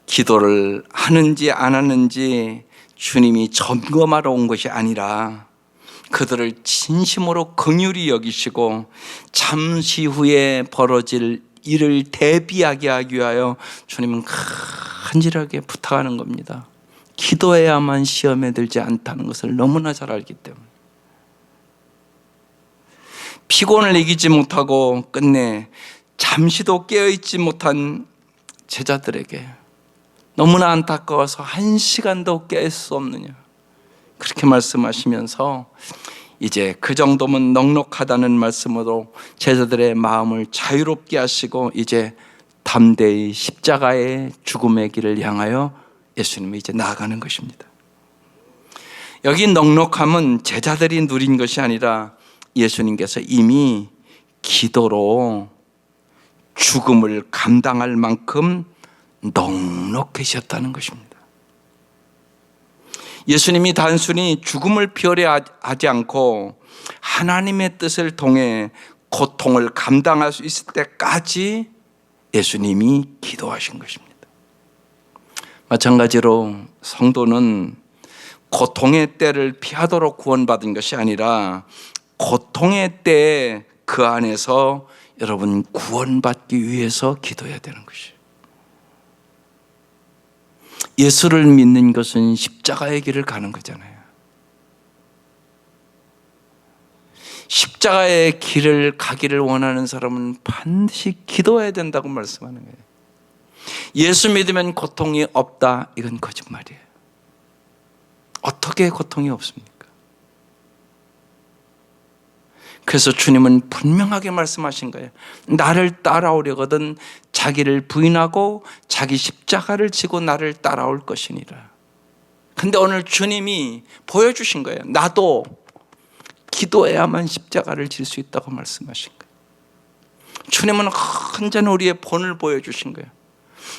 기도를 하는지 안 하는지 주님이 점검하러 온 것이 아니라 그들을 진심으로 긍휼히 여기시고 잠시 후에 벌어질 일을 대비하게 하기 위하여 주님은 간절하게 부탁하는 겁니다. 기도해야만 시험에 들지 않다는 것을 너무나 잘 알기 때문에. 피곤을 이기지 못하고 끝내 잠시도 깨어있지 못한 제자들에게 너무나 안타까워서 한 시간도 깰 수 없느냐, 그렇게 말씀하시면서 이제 그 정도면 넉넉하다는 말씀으로 제자들의 마음을 자유롭게 하시고 이제 담대히 십자가의 죽음의 길을 향하여 예수님이 이제 나아가는 것입니다. 여기 넉넉함은 제자들이 누린 것이 아니라 예수님께서 이미 기도로 죽음을 감당할 만큼 넉넉하셨다는 것입니다. 예수님이 단순히 죽음을 피하지 않고 하나님의 뜻을 통해 고통을 감당할 수 있을 때까지 예수님이 기도하신 것입니다. 마찬가지로 성도는 고통의 때를 피하도록 구원받은 것이 아니라 고통의 때에 그 안에서 여러분 구원받기 위해서 기도해야 되는 것이에요. 예수를 믿는 것은 십자가의 길을 가는 거잖아요. 십자가의 길을 가기를 원하는 사람은 반드시 기도해야 된다고 말씀하는 거예요. 예수 믿으면 고통이 없다, 이건 거짓말이에요. 어떻게 고통이 없습니까? 그래서 주님은 분명하게 말씀하신 거예요. 나를 따라오려거든 자기를 부인하고 자기 십자가를 지고 나를 따라올 것이니라. 근데 오늘 주님이 보여주신 거예요. 나도 기도해야만 십자가를 질 수 있다고 말씀하신 거예요. 주님은 언제나 우리의 본을 보여주신 거예요.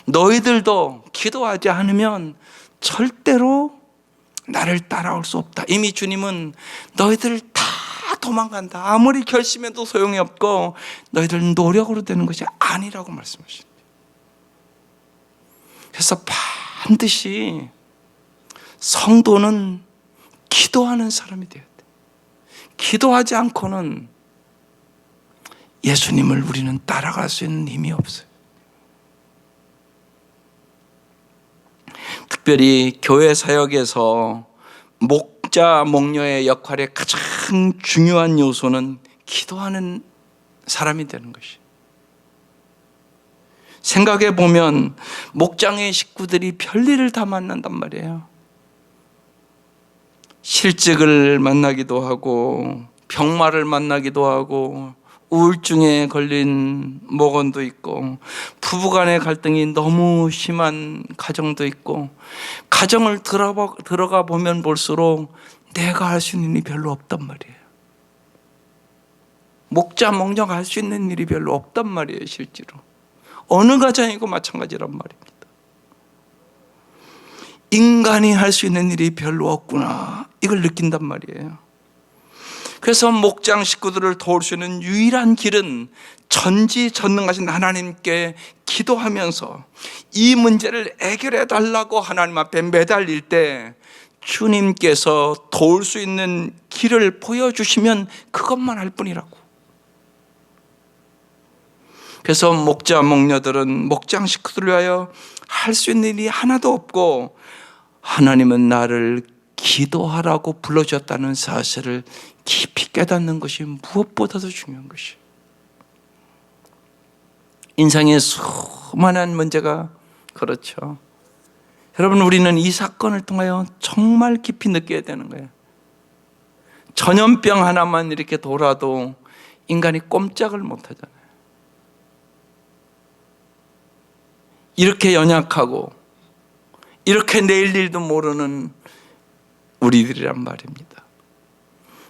너희들도 기도하지 않으면 절대로 나를 따라올 수 없다. 이미 주님은 너희들 다 도망간다, 아무리 결심해도 소용이 없고 너희들 노력으로 되는 것이 아니라고 말씀하십니다. 그래서 반드시 성도는 기도하는 사람이 되어야 돼. 기도하지 않고는 예수님을 우리는 따라갈 수 있는 힘이 없어요. 특별히 교회 사역에서 목자, 목녀의 역할의 가장 중요한 요소는 기도하는 사람이 되는 것이에요. 생각해 보면 목장의 식구들이 별일을 다 만난단 말이에요. 실직을 만나기도 하고 병마를 만나기도 하고 우울증에 걸린 목원도 있고 부부간의 갈등이 너무 심한 가정도 있고, 가정을 들어가 보면 볼수록 내가 할 수 있는 일이 별로 없단 말이에요. 목자, 목녀가 할 수 있는 일이 별로 없단 말이에요. 실제로 어느 가정이고 마찬가지란 말입니다. 인간이 할 수 있는 일이 별로 없구나, 이걸 느낀단 말이에요. 그래서 목장 식구들을 도울 수 있는 유일한 길은 전지전능하신 하나님께 기도하면서 이 문제를 해결해 달라고 하나님 앞에 매달릴 때 주님께서 도울 수 있는 길을 보여주시면 그것만 할 뿐이라고. 그래서 목자, 목녀들은 목장 식구들을 위하여 할 수 있는 일이 하나도 없고 하나님은 나를 기도하라고 불러주었다는 사실을 깊이 깨닫는 것이 무엇보다도 중요한 것이에요. 인생의 수많은 문제가 그렇죠. 여러분, 우리는 이 사건을 통하여 정말 깊이 느껴야 되는 거예요. 전염병 하나만 이렇게 돌아도 인간이 꼼짝을 못하잖아요. 이렇게 연약하고 이렇게 내일 일도 모르는 우리들이란 말입니다.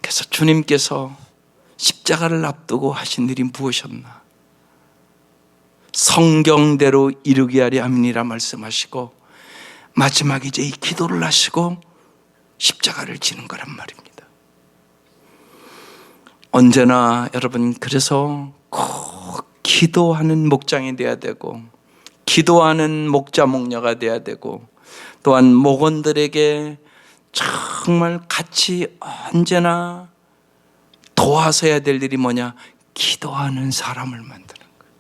그래서 주님께서 십자가를 앞두고 하신 일이 무엇이었나? 성경대로 이루게 하려 함이니라 말씀하시고 마지막에 이제 이 기도를 하시고 십자가를 지는 거란 말입니다. 언제나 여러분, 그래서 꼭 기도하는 목장이 돼야 되고 기도하는 목자 목녀가 돼야 되고, 또한 목원들에게 정말 같이 언제나 도와서 해야 될 일이 뭐냐? 기도하는 사람을 만드는 거예요.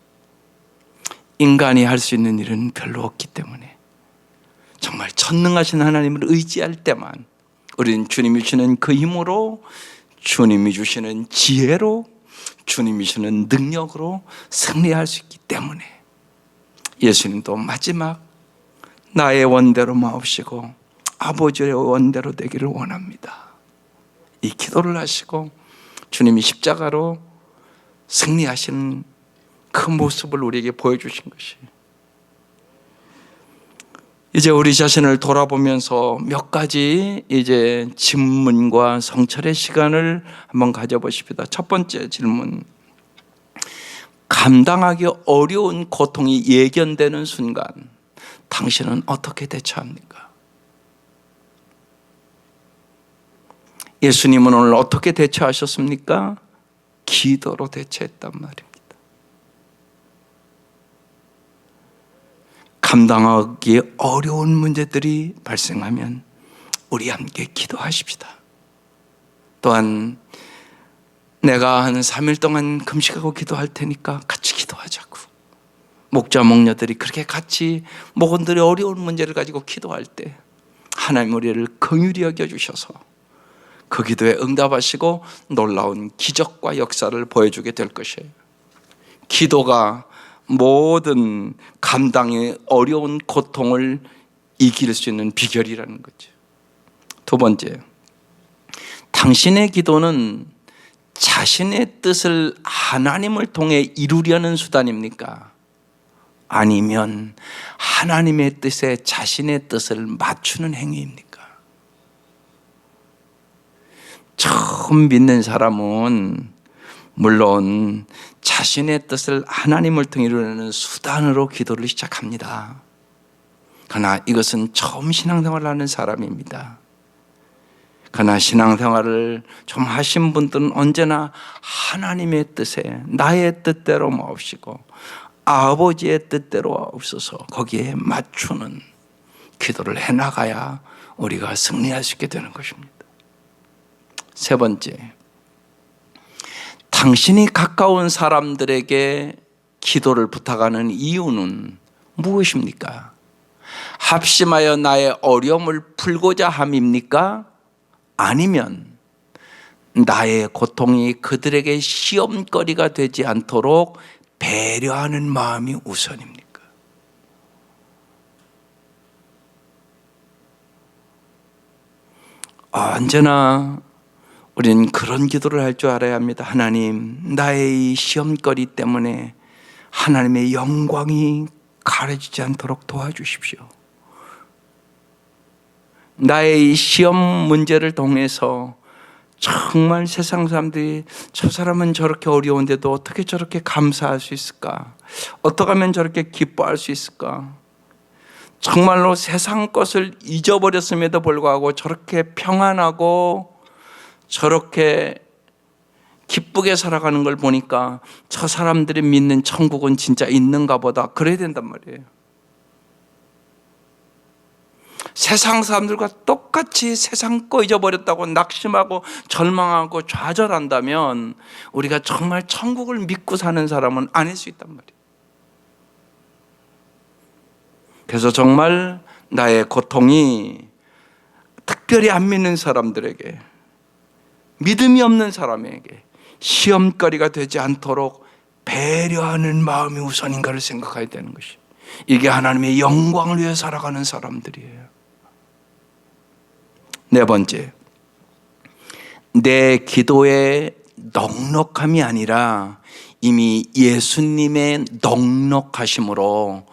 인간이 할 수 있는 일은 별로 없기 때문에 정말 전능하신 하나님을 의지할 때만 우리는 주님이 주시는 그 힘으로, 주님이 주시는 지혜로, 주님이 주시는 능력으로 승리할 수 있기 때문에 예수님도 마지막 나의 원대로 마옵시고 아버지의 원대로 되기를 원합니다. 이 기도를 하시고 주님이 십자가로 승리하시는 그 모습을 우리에게 보여주신 것이, 이제 우리 자신을 돌아보면서 몇 가지 이제 질문과 성찰의 시간을 한번 가져보십시다. 첫 번째 질문, 감당하기 어려운 고통이 예견되는 순간 당신은 어떻게 대처합니까? 예수님은 오늘 어떻게 대처하셨습니까? 기도로 대처했단 말입니다. 감당하기 어려운 문제들이 발생하면 우리 함께 기도하십시다. 또한 내가 한 3일 동안 금식하고 기도할 테니까 같이 기도하자고. 목자 목녀들이 그렇게 같이 목원들의 어려운 문제를 가지고 기도할 때 하나님 우리를 긍휼히 여겨주셔서 그 기도에 응답하시고 놀라운 기적과 역사를 보여주게 될 것이에요. 기도가 모든 감당이 어려운 고통을 이길 수 있는 비결이라는 거죠. 두 번째, 당신의 기도는 자신의 뜻을 하나님을 통해 이루려는 수단입니까? 아니면 하나님의 뜻에 자신의 뜻을 맞추는 행위입니까? 처음 믿는 사람은 물론 자신의 뜻을 하나님을 통해 이루려는 수단으로 기도를 시작합니다. 그러나 이것은 처음 신앙생활을 하는 사람입니다. 그러나 신앙생활을 좀 하신 분들은 언제나 하나님의 뜻에 나의 뜻대로 마옵시고 아버지의 뜻대로 없어서 거기에 맞추는 기도를 해나가야 우리가 승리할 수 있게 되는 것입니다. 세 번째, 당신이 가까운 사람들에게 기도를 부탁하는 이유는 무엇입니까? 합심하여 나의 어려움을 풀고자 함입니까? 아니면 나의 고통이 그들에게 시험거리가 되지 않도록 배려하는 마음이 우선입니까? 언제나 우리는 그런 기도를 할 줄 알아야 합니다. 하나님, 나의 이 시험거리 때문에 하나님의 영광이 가려지지 않도록 도와주십시오. 나의 이 시험 문제를 통해서 정말 세상 사람들이 저 사람은 저렇게 어려운데도 어떻게 저렇게 감사할 수 있을까? 어떻게 하면 저렇게 기뻐할 수 있을까? 정말로 세상 것을 잊어버렸음에도 불구하고 저렇게 평안하고 저렇게 기쁘게 살아가는 걸 보니까 저 사람들이 믿는 천국은 진짜 있는가 보다, 그래야 된단 말이에요. 세상 사람들과 똑같이 세상 거 잊어버렸다고 낙심하고 절망하고 좌절한다면 우리가 정말 천국을 믿고 사는 사람은 아닐 수 있단 말이에요. 그래서 정말 나의 고통이 특별히 안 믿는 사람들에게, 믿음이 없는 사람에게 시험거리가 되지 않도록 배려하는 마음이 우선인가를 생각해야 되는 것이, 이게 하나님의 영광을 위해 살아가는 사람들이에요. 네 번째, 내 기도의 넉넉함이 아니라 이미 예수님의 넉넉하심으로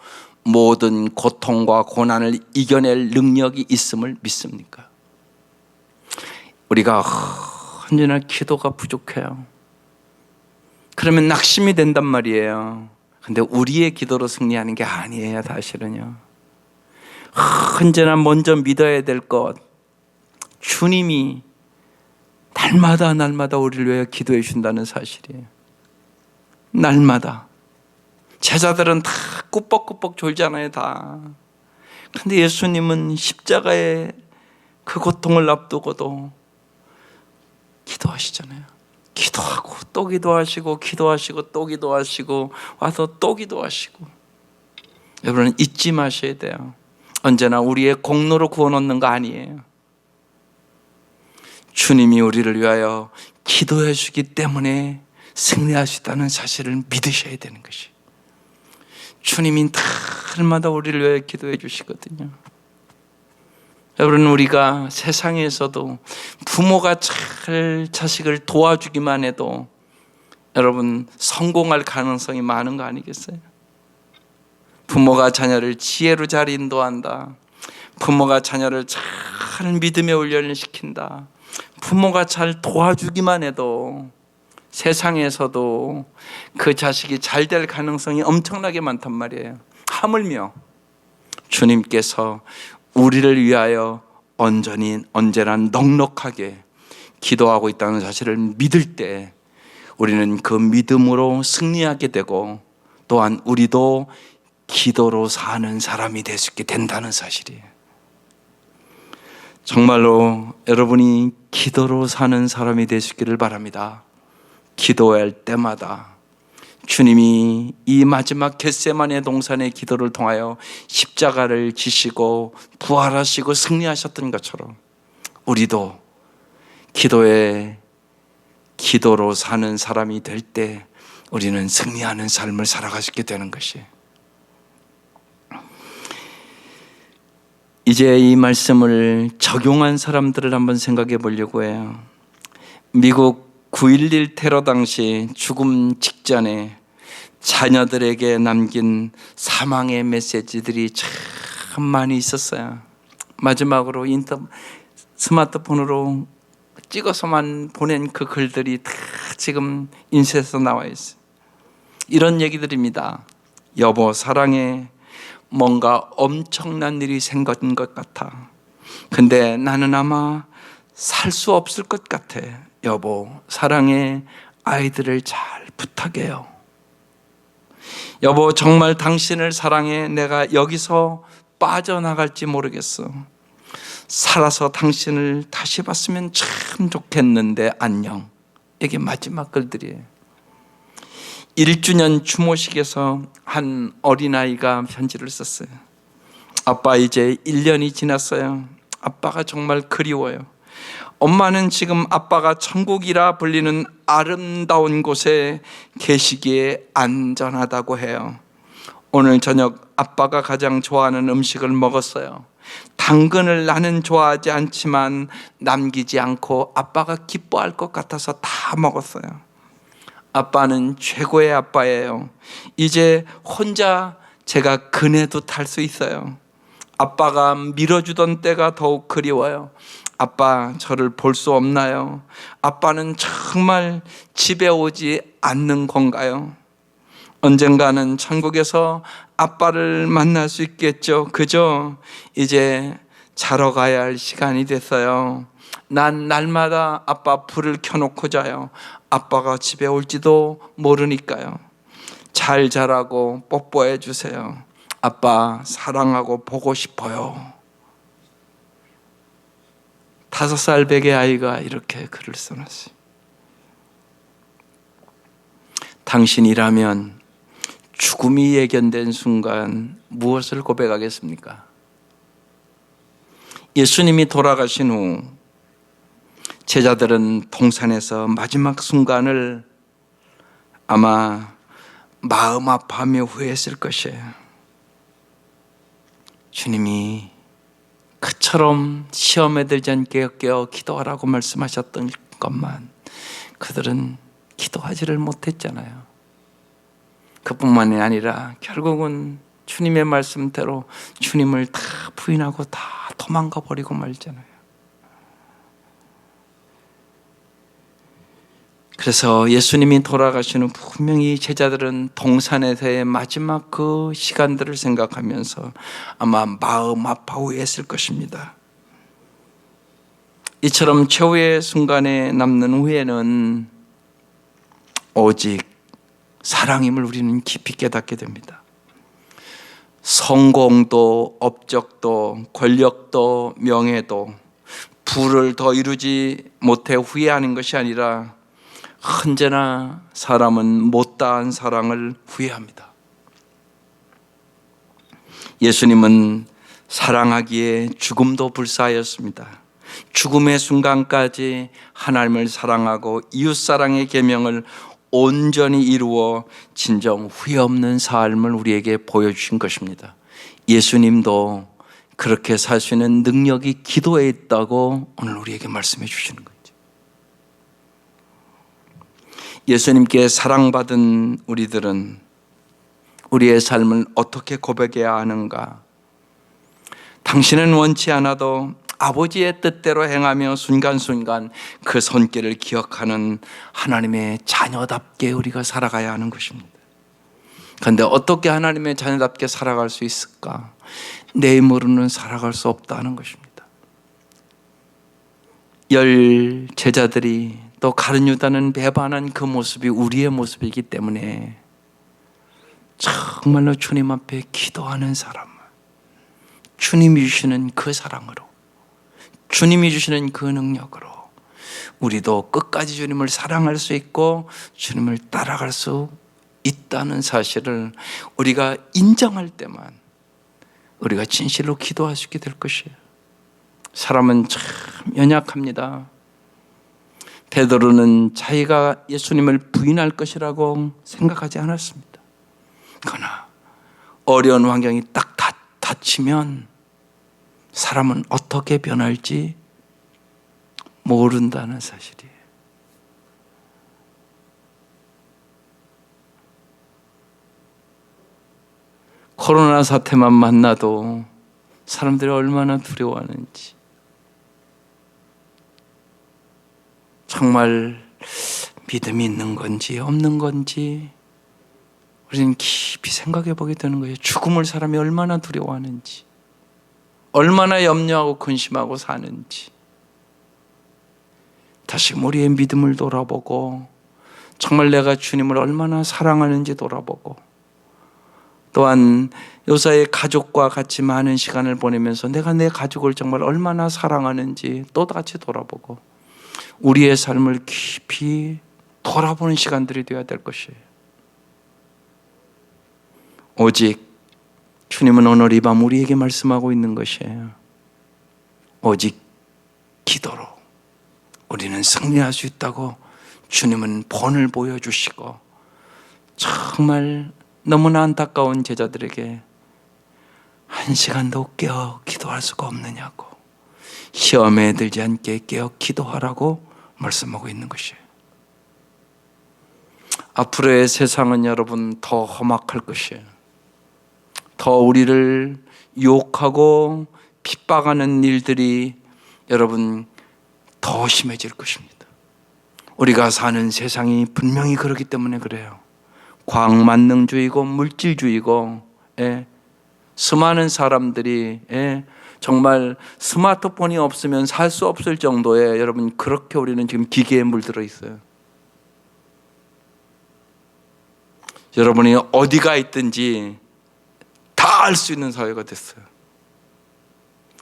모든 고통과 고난을 이겨낼 능력이 있음을 믿습니까? 우리가 언제나 기도가 부족해요. 그러면 낙심이 된단 말이에요. 근데 우리의 기도로 승리하는 게 아니에요, 사실은요. 언제나 먼저 믿어야 될 것, 주님이 날마다 우리를 위해 기도해 준다는 사실이에요. 날마다. 제자들은 다 꾸벅꾸벅 졸잖아요, 다. 근데 예수님은 십자가의 그 고통을 앞두고도 기도하시잖아요. 기도하고 또 기도하시고, 기도하시고 또 기도하시고, 와서 또 기도하시고. 여러분 잊지 마셔야 돼요. 언제나 우리의 공로로 구원 얻는 거 아니에요. 주님이 우리를 위하여 기도해 주기 때문에 승리할 수 있다는 사실을 믿으셔야 되는 것이. 주님이 날마다 우리를 위하여 기도해 주시거든요. 여러분, 우리가 세상에서도 부모가 잘 자식을 도와주기만 해도 여러분 성공할 가능성이 많은 거 아니겠어요? 부모가 자녀를 지혜로 잘 인도한다. 부모가 자녀를 잘 믿음의 훈련을 시킨다. 부모가 잘 도와주기만 해도 세상에서도 그 자식이 잘 될 가능성이 엄청나게 많단 말이에요. 하물며 주님께서 우리를 위하여 언제나 넉넉하게 기도하고 있다는 사실을 믿을 때 우리는 그 믿음으로 승리하게 되고, 또한 우리도 기도로 사는 사람이 될 수 있게 된다는 사실이에요. 정말로 여러분이 기도로 사는 사람이 될 수 있기를 바랍니다. 기도할 때마다 주님이 이 마지막 겟세마네 동산의 기도를 통하여 십자가를 지시고 부활하시고 승리하셨던 것처럼 우리도 기도로 사는 사람이 될 때 우리는 승리하는 삶을 살아갈 수 있게 되는 것이에요. 이제 이 말씀을 적용한 사람들을 한번 생각해 보려고 해요. 미국 9.11 테러 당시 죽음 직전에 자녀들에게 남긴 사망의 메시지들이 참 많이 있었어요. 마지막으로 스마트폰으로 찍어서만 보낸 그 글들이 다 지금 인쇄해서 나와 있어요. 이런 얘기들입니다. 여보 사랑해, 뭔가 엄청난 일이 생긴 것 같아. 근데 나는 아마 살 수 없을 것 같아. 여보 사랑해, 아이들을 잘 부탁해요. 여보 정말 당신을 사랑해. 내가 여기서 빠져나갈지 모르겠어. 살아서 당신을 다시 봤으면 참 좋겠는데 안녕. 이게 마지막 글들이에요. 1주년 추모식에서 한 어린아이가 편지를 썼어요. 아빠 이제 1년이 지났어요. 아빠가 정말 그리워요. 엄마는 지금 아빠가 천국이라 불리는 아름다운 곳에 계시기에 안전하다고 해요. 오늘 저녁 아빠가 가장 좋아하는 음식을 먹었어요. 당근을 나는 좋아하지 않지만 남기지 않고 아빠가 기뻐할 것 같아서 다 먹었어요. 아빠는 최고의 아빠예요. 이제 혼자 제가 그네도 탈 수 있어요. 아빠가 밀어주던 때가 더욱 그리워요. 아빠 저를 볼 수 없나요? 아빠는 정말 집에 오지 않는 건가요? 언젠가는 천국에서 아빠를 만날 수 있겠죠. 그죠? 이제 자러 가야 할 시간이 됐어요. 난 날마다 아빠 불을 켜놓고 자요. 아빠가 집에 올지도 모르니까요. 잘 자라고 뽀뽀해 주세요. 아빠 사랑하고 보고 싶어요. 5살 배의 아이가 이렇게 글을 써놨어요. 당신이라면 죽음이 예견된 순간 무엇을 고백하겠습니까? 예수님이 돌아가신 후 제자들은 동산에서 마지막 순간을 아마 마음 아파하며 후회했을 것이에요. 주님이 그처럼 시험에 들지 않게 깨어 기도하라고 말씀하셨던 것만 그들은 기도하지를 못했잖아요. 그뿐만이 아니라 결국은 주님의 말씀대로 주님을 다 부인하고 다 도망가 버리고 말잖아요. 그래서 예수님이 돌아가신 후 분명히 제자들은 동산에서의 마지막 그 시간들을 생각하면서 아마 마음 아파 후회했을 것입니다. 이처럼 최후의 순간에 남는 후회는 오직 사랑임을 우리는 깊이 깨닫게 됩니다. 성공도 업적도 권력도 명예도 부를 더 이루지 못해 후회하는 것이 아니라 언제나 사람은 못다한 사랑을 후회합니다. 예수님은 사랑하기에 죽음도 불사하였습니다. 죽음의 순간까지 하나님을 사랑하고 이웃사랑의 계명을 온전히 이루어 진정 후회 없는 삶을 우리에게 보여주신 것입니다. 예수님도 그렇게 살 수 있는 능력이 기도에 있다고 오늘 우리에게 말씀해 주시는 거죠. 예수님께 사랑받은 우리들은 우리의 삶을 어떻게 고백해야 하는가? 당신은 원치 않아도 아버지의 뜻대로 행하며 순간순간 그 손길을 기억하는 하나님의 자녀답게 우리가 살아가야 하는 것입니다. 그런데 어떻게 하나님의 자녀답게 살아갈 수 있을까? 내 힘으로는 살아갈 수 없다는 것입니다. 10 제자들이 또 가룟 유다는 배반한 그 모습이 우리의 모습이기 때문에 정말로 주님 앞에 기도하는 사람, 주님이 주시는 그 사랑으로, 주님이 주시는 그 능력으로 우리도 끝까지 주님을 사랑할 수 있고 주님을 따라갈 수 있다는 사실을 우리가 인정할 때만 우리가 진실로 기도할 수 있게 될 것이에요. 사람은 참 연약합니다. 베드로는 자기가 예수님을 부인할 것이라고 생각하지 않았습니다. 그러나 어려운 환경이 딱 닥치면 사람은 어떻게 변할지 모른다는 사실이에요. 코로나 사태만 만나도 사람들이 얼마나 두려워하는지, 정말 믿음이 있는 건지 없는 건지 우리는 깊이 생각해 보게 되는 거예요. 죽음을 사람이 얼마나 두려워하는지, 얼마나 염려하고 근심하고 사는지. 다시 우리의 믿음을 돌아보고 정말 내가 주님을 얼마나 사랑하는지 돌아보고, 또한 요사의 가족과 같이 많은 시간을 보내면서 내가 내 가족을 정말 얼마나 사랑하는지 또 같이 돌아보고 우리의 삶을 깊이 돌아보는 시간들이 되어야 될 것이에요. 오직 주님은 오늘 이 밤 우리에게 말씀하고 있는 것이에요. 오직 기도로 우리는 승리할 수 있다고 주님은 본을 보여주시고, 정말 너무나 안타까운 제자들에게 한 시간도 깨어 기도할 수가 없느냐고, 시험에 들지 않게 깨어 기도하라고 말씀하고 있는 것이에요. 앞으로의 세상은 여러분 더 험악할 것이에요. 더 우리를 유혹하고 핍박하는 일들이 여러분 더 심해질 것입니다. 우리가 사는 세상이 분명히 그렇기 때문에 그래요. 과학만능주의고 물질주의고, 수많은 사람들이 정말 스마트폰이 없으면 살 수 없을 정도의, 여러분 그렇게 우리는 지금 기계에 물들어 있어요. 여러분이 어디가 있든지 다 알 수 있는 사회가 됐어요.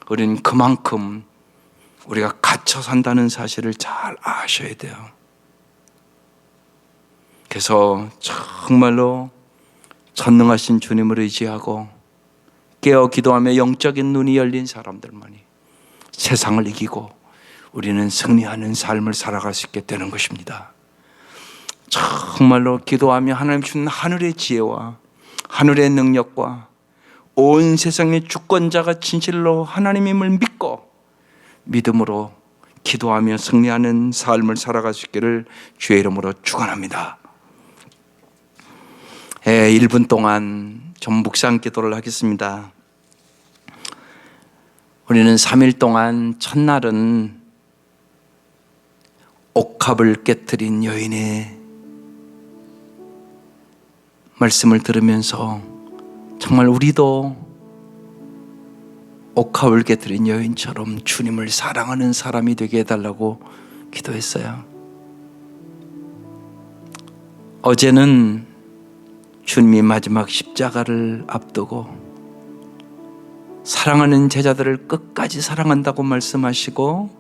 우리는 그만큼 우리가 갇혀 산다는 사실을 잘 아셔야 돼요. 그래서 정말로 전능하신 주님을 의지하고 깨어 기도하며 영적인 눈이 열린 사람들만이 세상을 이기고 우리는 승리하는 삶을 살아갈 수 있게 되는 것입니다. 정말로 기도하며 하나님 주는 하늘의 지혜와 하늘의 능력과 온 세상의 주권자가 진실로 하나님임을 믿고 믿음으로 기도하며 승리하는 삶을 살아갈 수 있기를 주의 이름으로 축원합니다. 1분 동안 좀 묵상 기도를 하겠습니다. 우리는 3일 동안 첫날은 옥합을 깨트린 여인의 말씀을 들으면서 정말 우리도 옥합을 깨트린 여인처럼 주님을 사랑하는 사람이 되게 해달라고 기도했어요. 어제는 주님이 마지막 십자가를 앞두고 사랑하는 제자들을 끝까지 사랑한다고 말씀하시고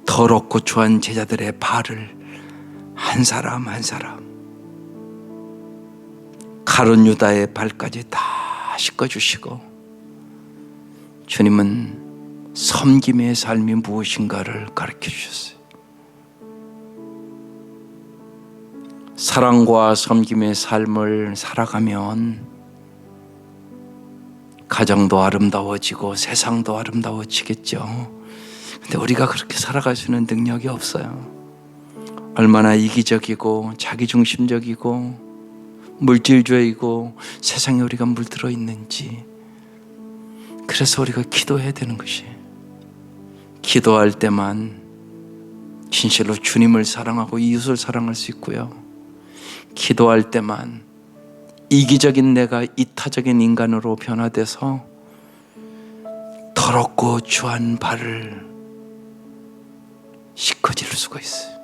더럽고 추한 제자들의 발을 한 사람 한 사람 가룟 유다의 발까지 다 씻어주시고 주님은 섬김의 삶이 무엇인가를 가르쳐 주셨어요. 사랑과 섬김의 삶을 살아가면 가정도 아름다워지고 세상도 아름다워지겠죠. 근데 우리가 그렇게 살아갈 수 있는 능력이 없어요. 얼마나 이기적이고 자기중심적이고 물질주의이고 세상에 우리가 물들어 있는지. 그래서 우리가 기도해야 되는 것이, 기도할 때만 진실로 주님을 사랑하고 이웃을 사랑할 수 있고요, 기도할 때만 이기적인 내가 이타적인 인간으로 변화돼서 더럽고 추한 발을 씻어질 수가 있어요.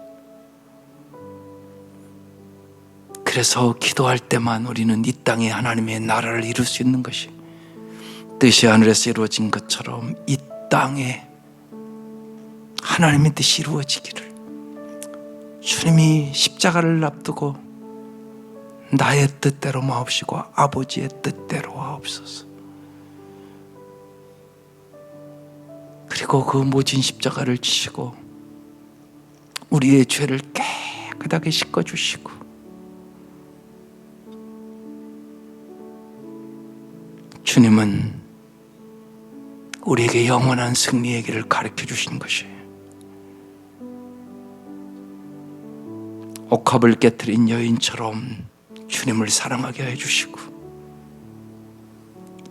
그래서 기도할 때만 우리는 이 땅에 하나님의 나라를 이룰 수 있는 것이, 뜻이 하늘에서 이루어진 것처럼 이 땅에 하나님의 뜻이 이루어지기를, 주님이 십자가를 앞두고 나의 뜻대로 마옵시고 아버지의 뜻대로 하옵소서. 그리고 그 모진 십자가를 지시고 우리의 죄를 깨끗하게 씻어주시고 주님은 우리에게 영원한 승리의 길을 가르쳐 주신 것이에요. 옥합을 깨뜨린 여인처럼 주님을 사랑하게 해주시고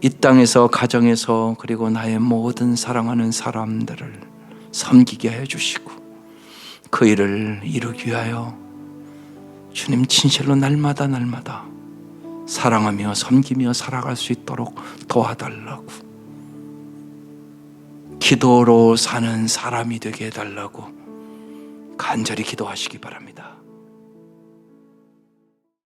이 땅에서 가정에서 그리고 나의 모든 사랑하는 사람들을 섬기게 해주시고 그 일을 이루기 위하여 주님 진실로 날마다 사랑하며 섬기며 살아갈 수 있도록 도와달라고, 기도로 사는 사람이 되게 해달라고 간절히 기도하시기 바랍니다.